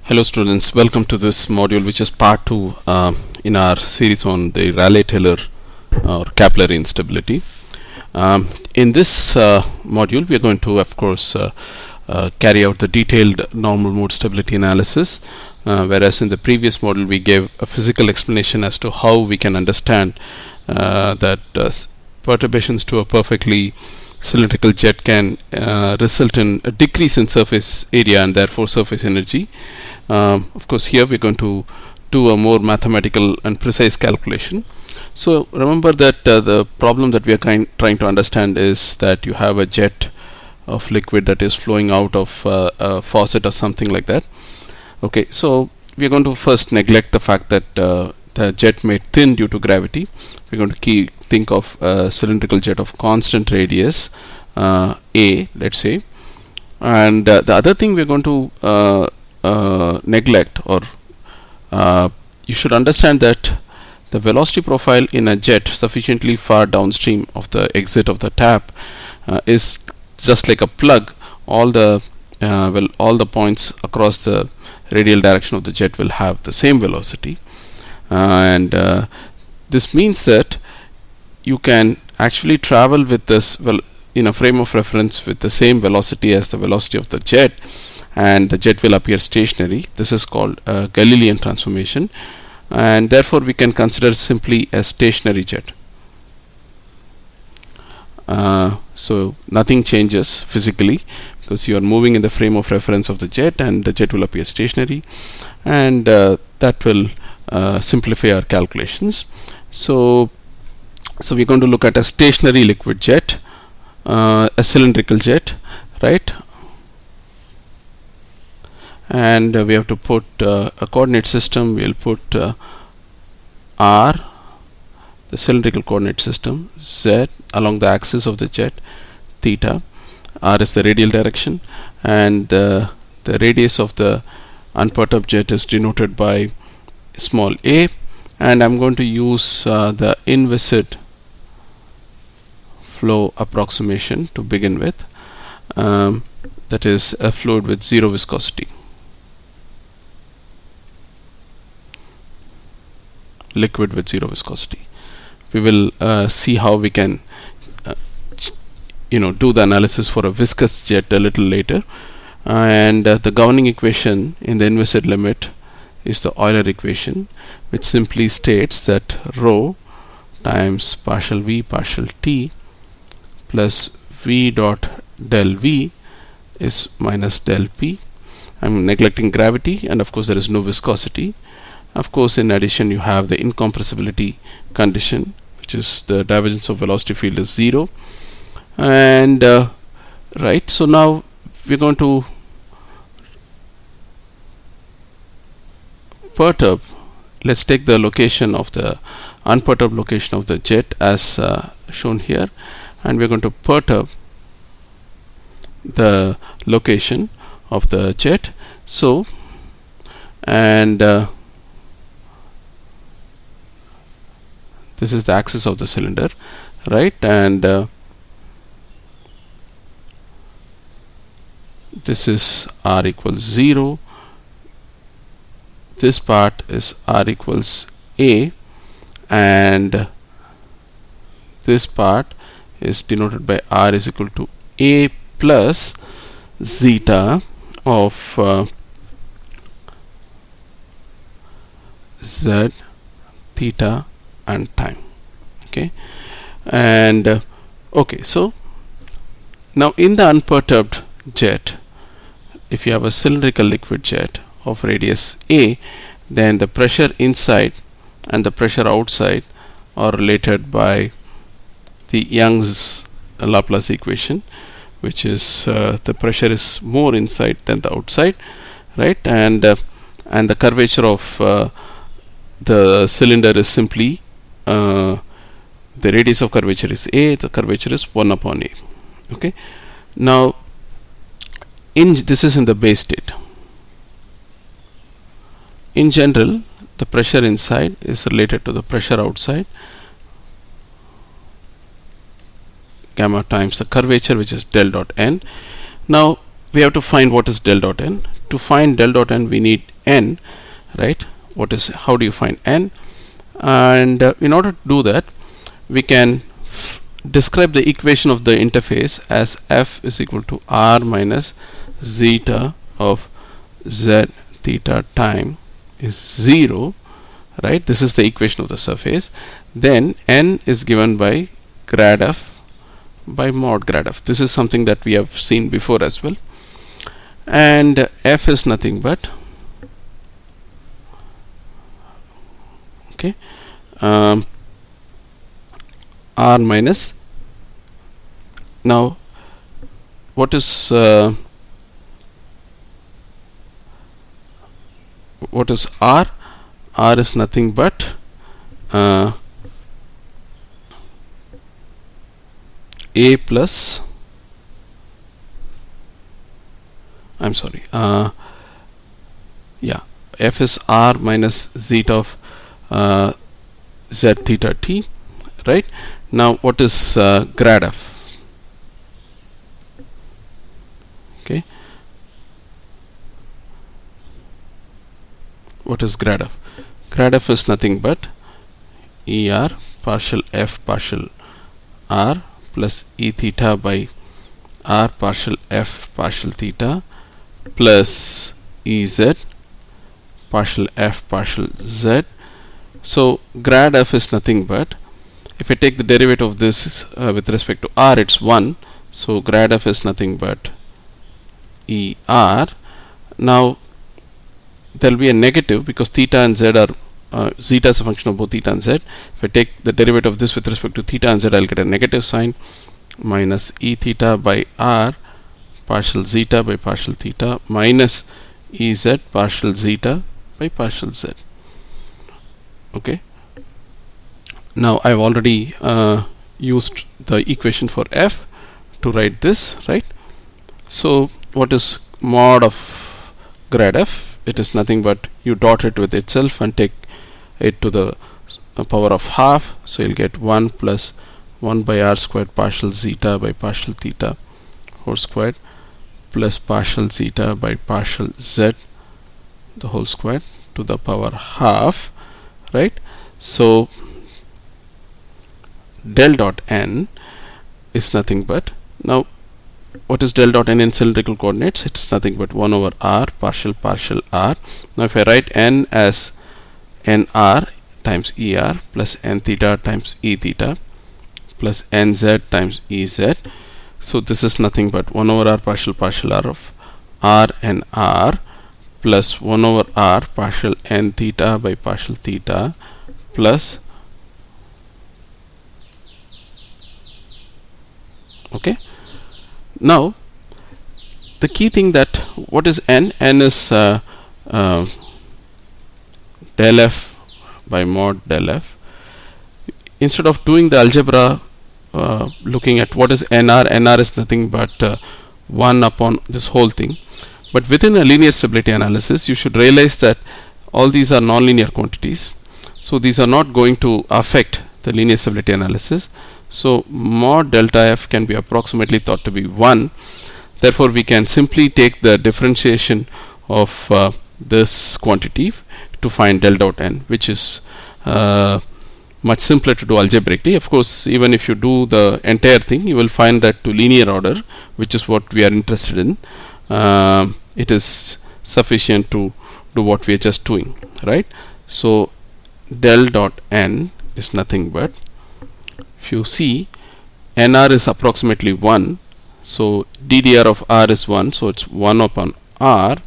Hello students, welcome to this module which is part 2 in our series on the Rayleigh-Taylor or capillary instability. In this module we are going to of course carry out the detailed normal mode stability analysis, whereas in the previous module we gave a physical explanation as to how we can understand that perturbations to a perfectly cylindrical jet can result in a decrease in surface area and therefore surface energy. Of course here we're going to do a more mathematical and precise calculation. So remember that the problem that we are trying to understand is that you have a jet of liquid that is flowing out of a faucet or something like that. Okay, so we're going to first neglect the fact that the jet made thin due to gravity. We're going to think of a cylindrical jet of constant radius A, let's say, and the other thing we're going to neglect, or you should understand that the velocity profile in a jet sufficiently far downstream of the exit of the tap is just like a plug. All the points across the radial direction of the jet will have the same velocity, and this means that you can actually travel with this in a frame of reference with the same velocity as the velocity of the jet, and the jet will appear stationary. This is called a Galilean transformation, and therefore we can consider simply a stationary jet. So nothing changes physically because you are moving in the frame of reference of the jet, and the jet will appear stationary, and that will simplify our calculations. So we're going to look at a stationary liquid jet, a cylindrical jet, right? And we have to put a coordinate system. We'll put R, the cylindrical coordinate system, Z along the axis of the jet, theta. R is the radial direction, and the radius of the unperturbed jet is denoted by small a, and I'm going to use the inviscid flow approximation to begin with, that is a fluid with zero viscosity, liquid with zero viscosity. We will see how we can do the analysis for a viscous jet a little later, and the governing equation in the inviscid limit is the Euler equation, which simply states that rho times partial v partial t plus v dot del v is minus del p. I'm neglecting gravity, and of course there is no viscosity. Of course, in addition, you have the incompressibility condition, which is the divergence of velocity field is 0, and right. So now we're going to perturb. Let's take the location of the unperturbed location of the jet as shown here, and we're going to perturb the location of the jet. So, and this is the axis of the cylinder, right? And this is r equals 0. This part is r equals a, and this part is denoted by r is equal to a plus zeta of z, theta, and time. Okay, and okay, so now in the unperturbed jet, if you have a cylindrical liquid jet of radius a, then the pressure inside and the pressure outside are related by the Young's Laplace equation, which is the pressure is more inside than the outside, right? And the curvature of the cylinder is simply the radius of curvature is a, the curvature is 1 upon a. Okay, now this is in the base state. In general, the pressure inside is related to the pressure outside, gamma times the curvature, which is del dot n. Now we have to find what is del dot n. To find del dot n, we need n, right? How do you find n? And in order to do that, we can describe the equation of the interface as f is equal to r minus zeta of z theta time is 0, right? This is the equation of the surface. Then n is given by grad f by mod grad f. This is something that we have seen before as well. And f is nothing but r minus, now what is r? R is nothing but a plus, I'm sorry, f is r minus zeta of z theta t, right? Now what is grad f? Okay, what is grad f? Grad f is nothing but er partial f partial r plus e theta by r partial f partial theta plus ez partial f partial z. So grad f is nothing but, if I take the derivative of this with respect to r, it's 1. So grad f is nothing but er. Now there will be a negative because theta and z are zeta is a function of both theta and z. If I take the derivative of this with respect to theta and z, I'll get a negative sign, minus e theta by r partial zeta by partial theta minus ez partial zeta by partial z. Okay, now I've already used the equation for f to write this, right? So what is mod of grad f? It is nothing but you dot it with itself and take it to the power of half, so you'll get 1 plus 1 by r squared partial zeta by partial theta whole squared plus partial zeta by partial z the whole squared to the power half, right? So del dot n is nothing but, now what is del dot n in cylindrical coordinates? It's nothing but 1 over r partial partial r. Now if I write n as nr times er plus n theta times e theta plus nz times ez, so this is nothing but 1 over r partial partial r of r and r plus 1 over r partial n theta by partial theta plus, okay. Now the key thing, that what is n? N is del f by mod del f. Instead of doing the algebra looking at what is nr, nr is nothing but 1 upon this whole thing. But within a linear stability analysis, you should realize that all these are nonlinear quantities. So these are not going to affect the linear stability analysis. So mod delta f can be approximately thought to be 1. Therefore we can simply take the differentiation of this quantity to find del dot n, which is much simpler to do algebraically. Of course, even if you do the entire thing, you will find that to linear order, which is what we are interested in, it is sufficient to do what we are just doing, right? So del dot n is nothing but, if you see, nr is approximately 1, so ddr of r is 1, so it's 1 upon r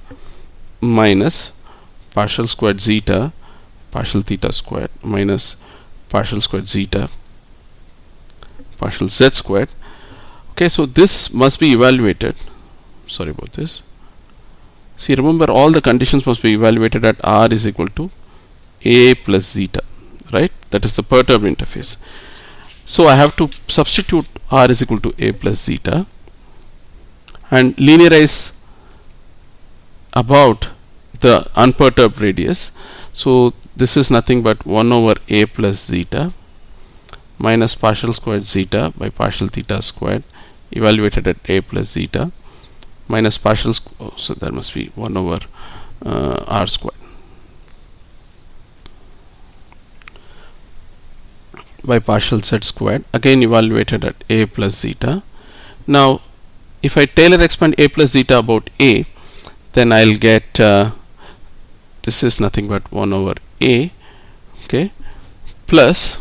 minus partial squared zeta partial theta squared minus partial squared zeta partial z squared. Okay, so this must be evaluated. Sorry about this. See, remember, all the conditions must be evaluated at r is equal to a plus zeta, right? That is the perturbed interface. So I have to substitute r is equal to a plus zeta and linearize about the unperturbed radius. So this is nothing but 1 over a plus zeta minus partial squared zeta by partial theta squared evaluated at a plus zeta minus partial so there must be 1 over r squared by partial z squared, again evaluated at a plus zeta. Now if I Taylor expand a plus zeta about a, then I'll get this is nothing but 1 over a, okay, plus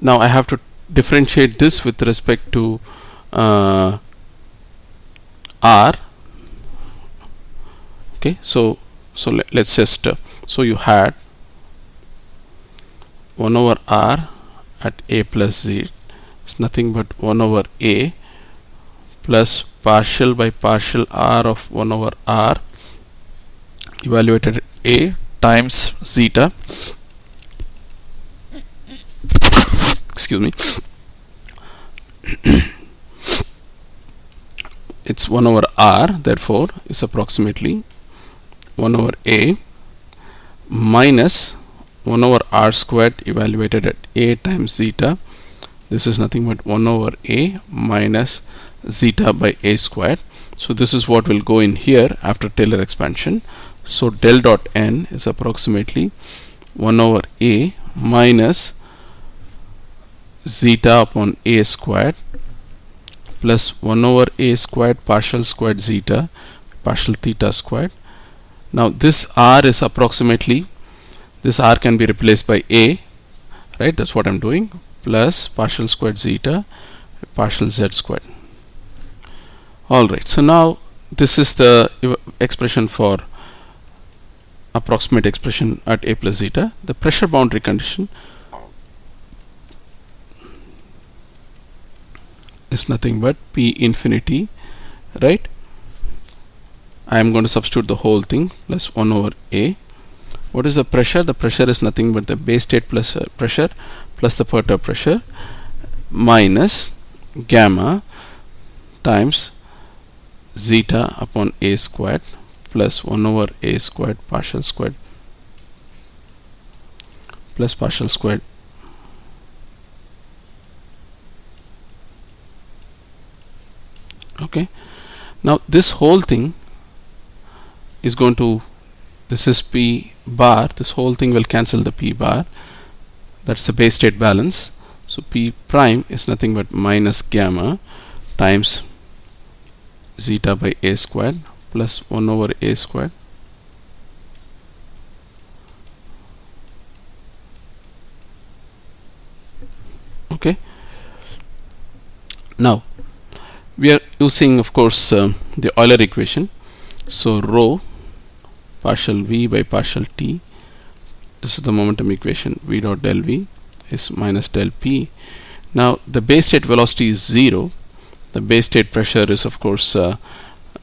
now I have to differentiate this with respect to r, okay. So let's just so you had 1 over r at a plus z, it's nothing but 1 over a plus partial by partial r of 1 over r evaluated at a times zeta, excuse me, it's 1 over r, therefore is approximately 1 over a minus 1 over r squared evaluated at a times zeta. This is nothing but 1 over a minus zeta by a squared. So this is what will go in here after Taylor expansion. So del dot n is approximately 1 over a minus zeta upon a squared plus 1 over a squared partial squared zeta partial theta squared. Now this r is approximately, this r can be replaced by a, right? That's what I'm doing, plus partial squared zeta partial z squared. Alright, so now this is the expression for approximate expression at a plus zeta. The pressure boundary condition is nothing but p infinity, right? I am going to substitute the whole thing plus 1 over a. What is the pressure? The pressure is nothing but the base state plus pressure plus the perturb pressure minus gamma times zeta upon a squared plus 1 over a squared partial squared plus partial squared okay. Now this whole thing is going to, this is p bar, this whole thing will cancel the p bar, that's the base state balance. So p prime is nothing but minus gamma times zeta by a squared plus 1 over a squared okay. Now we are using, of course, the Euler equation. So rho partial v by partial t, this is the momentum equation, v dot del v is minus del p. Now the base state velocity is 0, the base state pressure is, of course, in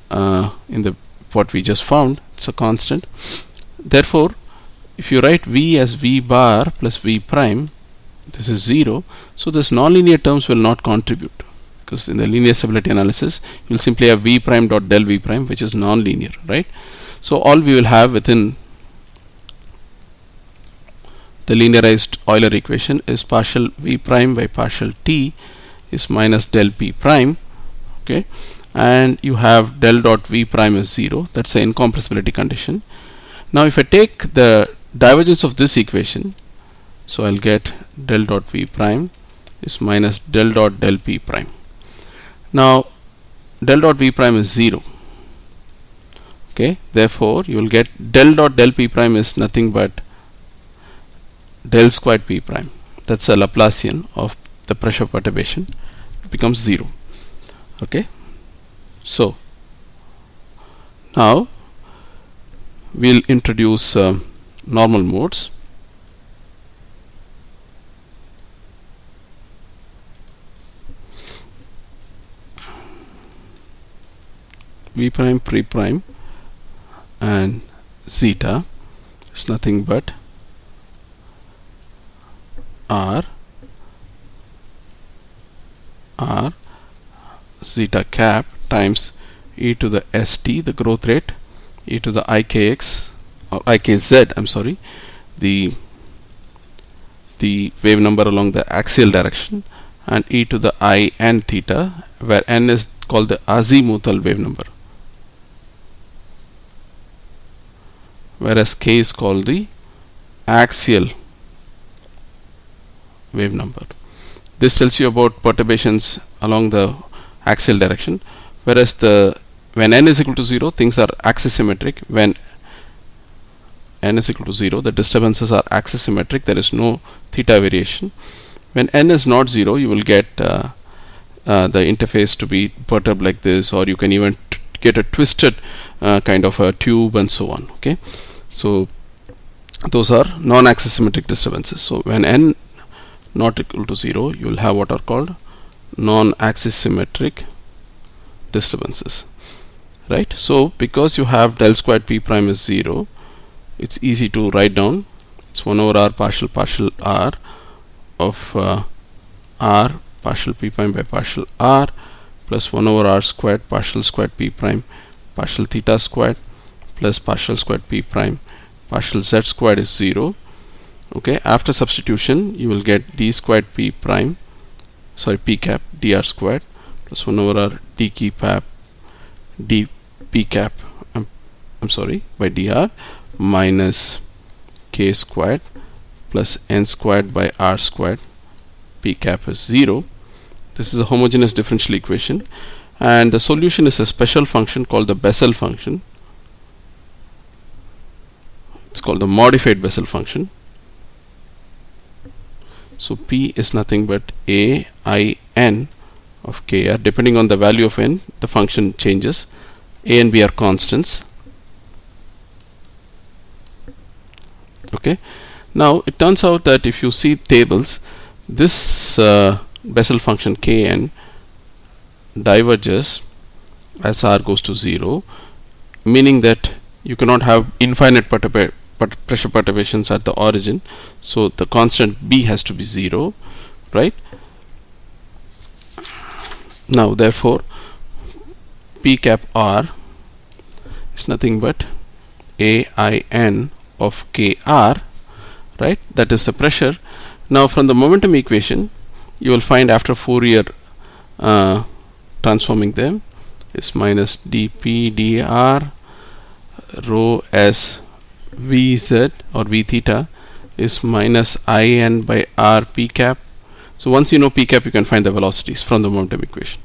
the what we just found, it's a constant. Therefore if you write v as v bar plus v prime, this is 0, so this nonlinear terms will not contribute, because in the linear stability analysis you will simply have v prime dot del v prime, which is non-linear, right? So all we will have within the linearized Euler equation is partial v prime by partial t is minus del p prime, okay, and you have del dot v prime is 0, that's the incompressibility condition. Now if I take the divergence of this equation, so I'll get del dot v prime is minus del dot del p prime. Now del dot v prime is 0, okay, therefore you will get del dot del p prime is nothing but del squared p prime, that's a Laplacian of the pressure perturbation, it becomes 0, okay. So now we'll introduce normal modes. V prime pre prime and zeta is nothing but r zeta cap times e to the st, the growth rate, e to the ikx or ikz, I'm sorry, the wave number along the axial direction, and e to the I n theta, where n is called the azimuthal wave number. whereas k is called the axial wave number. This tells you about perturbations along the axial direction, whereas when n is equal to 0, things are axisymmetric. When n is equal to 0, the disturbances are axisymmetric, there is no theta variation. When n is not 0, you will get the interface to be perturbed like this, or you can even get a twisted kind of a tube and so on. Okay, so those are non-axisymmetric disturbances. So when n not equal to 0, you will have what are called non-axisymmetric disturbances, right? So because you have del squared p prime is 0, it's easy to write down. It's 1 over r partial r of r partial p prime by partial r plus 1 over r squared partial squared p prime partial theta squared plus partial squared p prime partial z squared is 0. Okay, after substitution you will get d squared p prime, sorry, p cap dr squared plus 1 over r d cap d p cap I'm sorry, by dr minus k squared plus n squared by r squared. P cap is 0. This is a homogeneous differential equation, and the solution is a special function called the Bessel function. It's called the modified Bessel function. So P is nothing but a I n of kr. Depending on the value of n, the function changes. A and b are constants. Okay, now it turns out that if you see tables, this Bessel function kn diverges as r goes to 0, meaning that you cannot have infinite pressure perturbations at the origin, so the constant b has to be 0, right? Now therefore p cap r is nothing but a I n of kr, right? That is the pressure. Now from the momentum equation you will find, after Fourier transforming them, is minus dp dr rho s vz or v theta is minus in by r p cap. So once you know p cap, you can find the velocities from the momentum equation.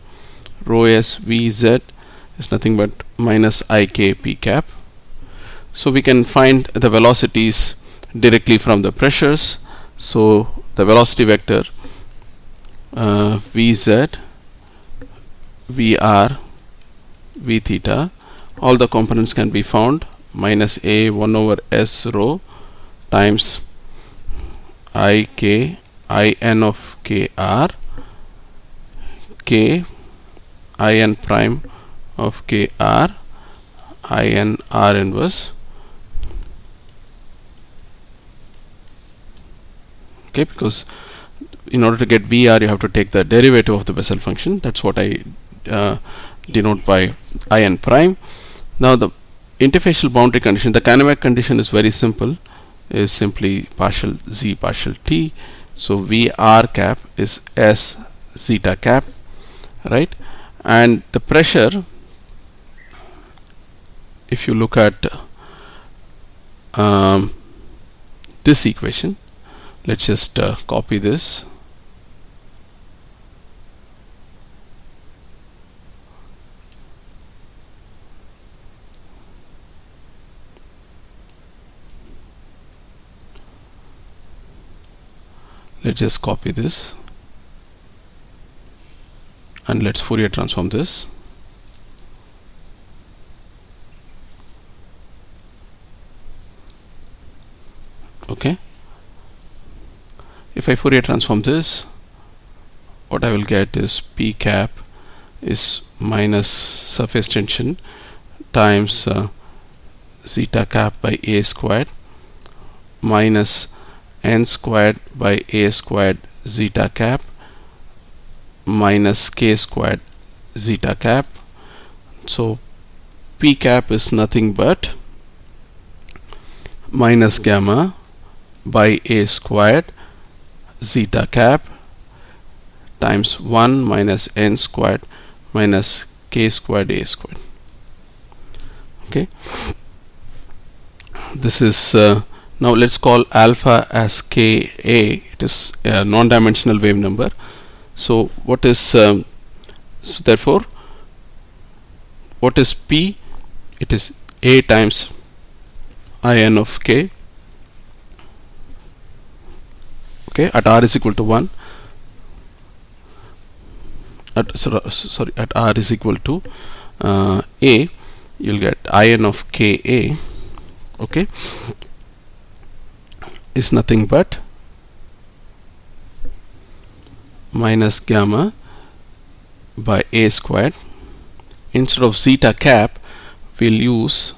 Rho s vz is nothing but minus ik p cap. So we can find the velocities directly from the pressures. So the velocity vector vz, vr, v theta, all the components can be found minus a 1 over s rho times ik in of kr, k in prime of kr, in r inverse. Okay, because in order to get Vr you have to take the derivative of the Bessel function. That's what I denote by in prime. Now the interfacial boundary condition, the kinematic condition is very simple, is simply partial z partial t. So Vr cap is s zeta cap, right? And the pressure, if you look at this equation, let's just copy this. Let's just copy this and let's Fourier transform this. Okay, if I Fourier transform this, what I will get is p cap is minus surface tension times zeta cap by a squared minus n squared by a squared zeta cap minus k squared zeta cap. So p cap is nothing but minus gamma by a squared zeta cap times 1 minus n squared minus k squared a squared. Okay, this is now let's call alpha as Ka. It is a non-dimensional wave number. So what is so therefore what is P? It is A times In of K, okay, at r is equal to 1, at r is equal to A, you'll get In of Ka, okay, is nothing but minus gamma by A squared. Instead of zeta cap, we'll use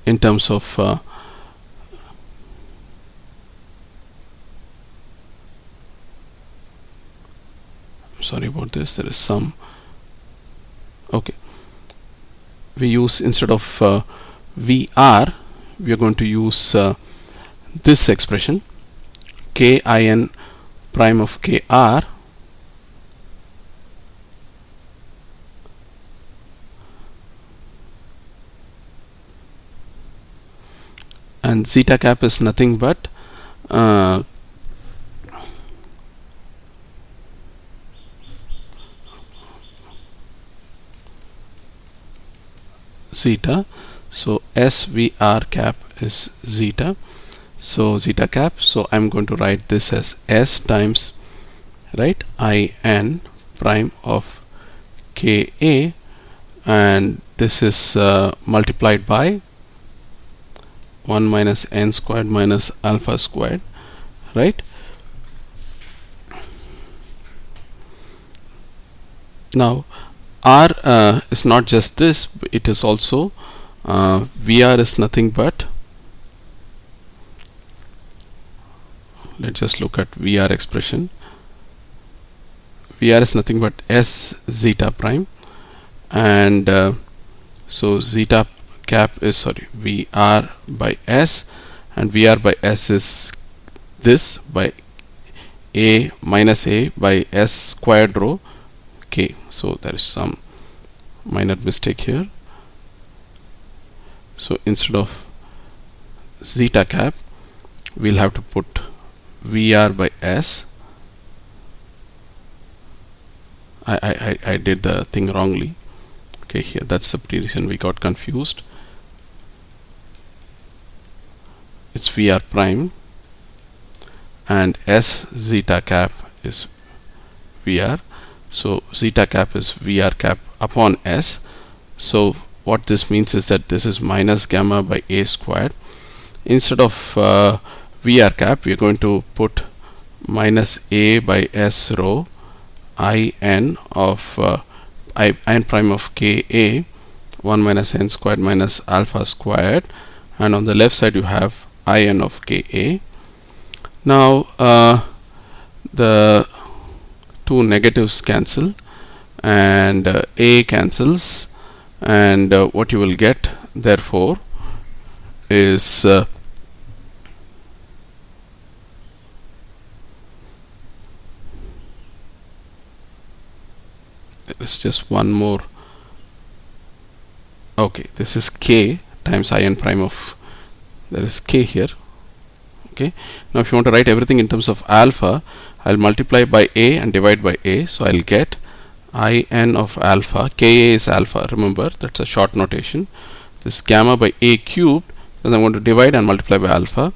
in terms of sorry about this, there is some, okay, we use instead of VR, we are going to use this expression Kin prime of Kr and zeta cap is nothing but zeta. So SVR cap is zeta, so zeta cap, so I'm going to write this as S times, right, In prime of Ka, and this is multiplied by 1 minus n squared minus alpha squared, right. Now R is not just this, it is also VR is nothing but, let's just look at VR expression. VR is nothing but S zeta prime, and so zeta cap is, sorry, VR by S, and VR by S is this by A minus A by S squared rho K. So there is some minor mistake here. So instead of zeta cap, we'll have to put VR by S. I did the thing wrongly. Okay, here, that's the reason we got confused. It's VR prime and S zeta cap is VR. So zeta cap is VR cap upon S. So what this means is that this is minus gamma by A squared. Instead of VR cap, we are going to put minus A by S rho In of In prime of Ka, 1 minus n squared minus alpha squared, and on the left side you have In of Ka. Now the two negatives cancel and A cancels, and what you will get therefore is there is just one more. Okay, this is K times In prime of, there is K here. Okay, now if you want to write everything in terms of alpha, I'll multiply by A and divide by A, so I'll get In of alpha. Ka is alpha, remember, that's a short notation. This gamma by A cubed, because I'm going to divide and multiply by alpha,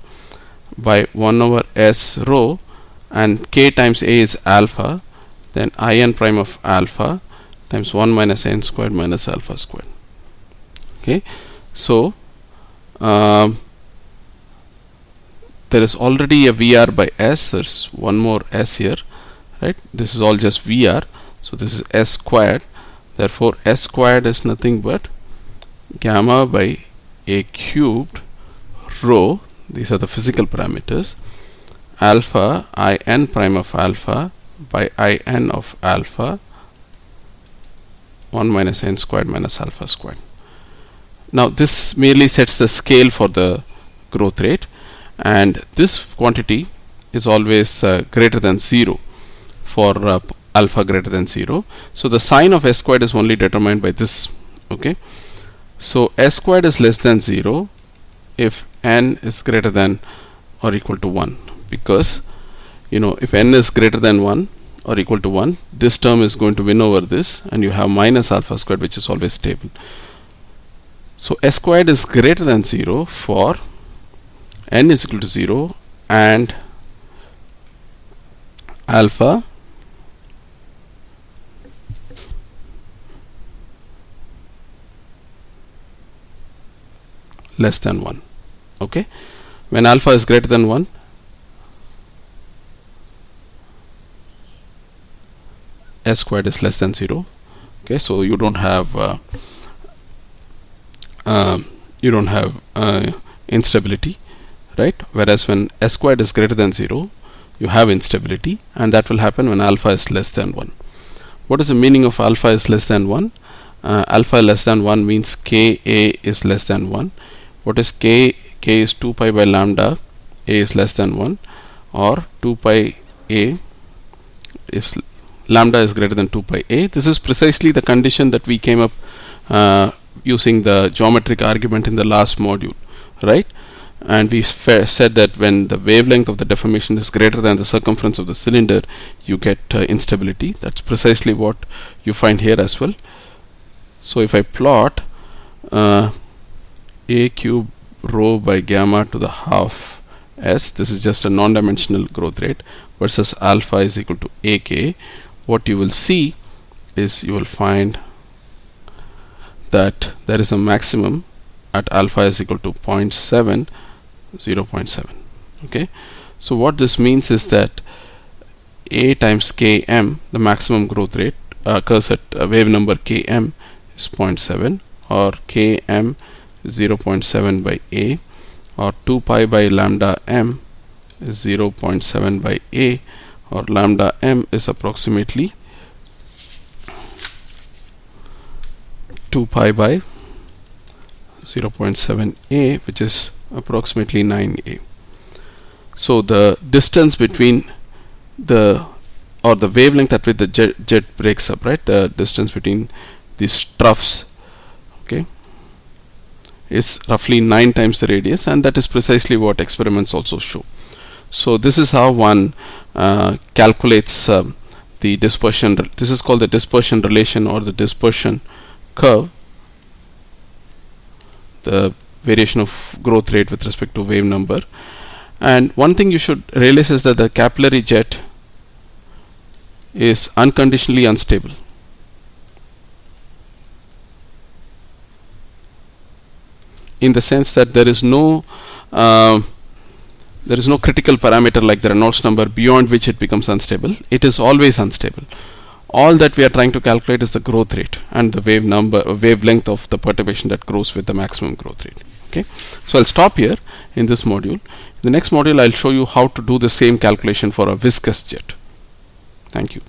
by 1 over S rho, and K times A is alpha, then In prime of alpha times 1 minus n squared minus alpha squared. Okay, so there is already a VR by S, there's one more S here, right? This is all just VR, so this is S squared, therefore S squared is nothing but gamma by A cubed rho, these are the physical parameters, alpha In prime of alpha by In of alpha 1 minus n squared minus alpha squared. Now this merely sets the scale for the growth rate, and this quantity is always greater than 0 for alpha greater than 0. So the sign of S squared is only determined by this. Okay, so S squared is less than 0 if n is greater than or equal to 1, because if n is greater than 1 or equal to 1, this term is going to win over this, and you have minus alpha squared, which is always stable. So s squared is greater than 0 for n is equal to 0 and alpha less than 1. Okay, when alpha is greater than 1, s squared is less than 0. Okay, so you don't have instability, right? Whereas when s squared is greater than 0, you have instability, and that will happen when alpha is less than 1. What is the meaning of alpha is less than 1? Alpha less than 1 means Ka is less than 1. What is K? K is 2 pi by lambda, A is less than 1, or 2 pi A is lambda is greater than 2 pi A. This is precisely the condition that we came up using the geometric argument in the last module, right? And we said that when the wavelength of the deformation is greater than the circumference of the cylinder, you get instability. That's precisely what you find here as well. So if I plot a cube rho by gamma to the half s, this is just a non-dimensional growth rate, versus alpha is equal to ak, what you will see is you will find that there is a maximum at alpha is equal to 0.7, 0.7. Okay, so what this means is that a times km, the maximum growth rate, occurs at wave number km is 0.7, or km is 0.7 by a, or 2 pi by lambda m is 0.7 by a, or lambda m is approximately 2 pi by 0.7 a, which is approximately 9a. So the distance between the wavelength at which the jet breaks up, right, the distance between these troughs, okay, is roughly 9 times the radius, and that is precisely what experiments also show. So this is how one calculates the dispersion. This is called the dispersion relation or the dispersion curve, the variation of growth rate with respect to wave number. And one thing you should realize is that the capillary jet is unconditionally unstable. In the sense that there is no critical parameter like the Reynolds number beyond which it becomes unstable. It is always unstable. All that we are trying to calculate is the growth rate and the wavelength of the perturbation that grows with the maximum growth rate. Okay, so I'll stop here in this module. In the next module, I'll show you how to do the same calculation for a viscous jet. Thank you.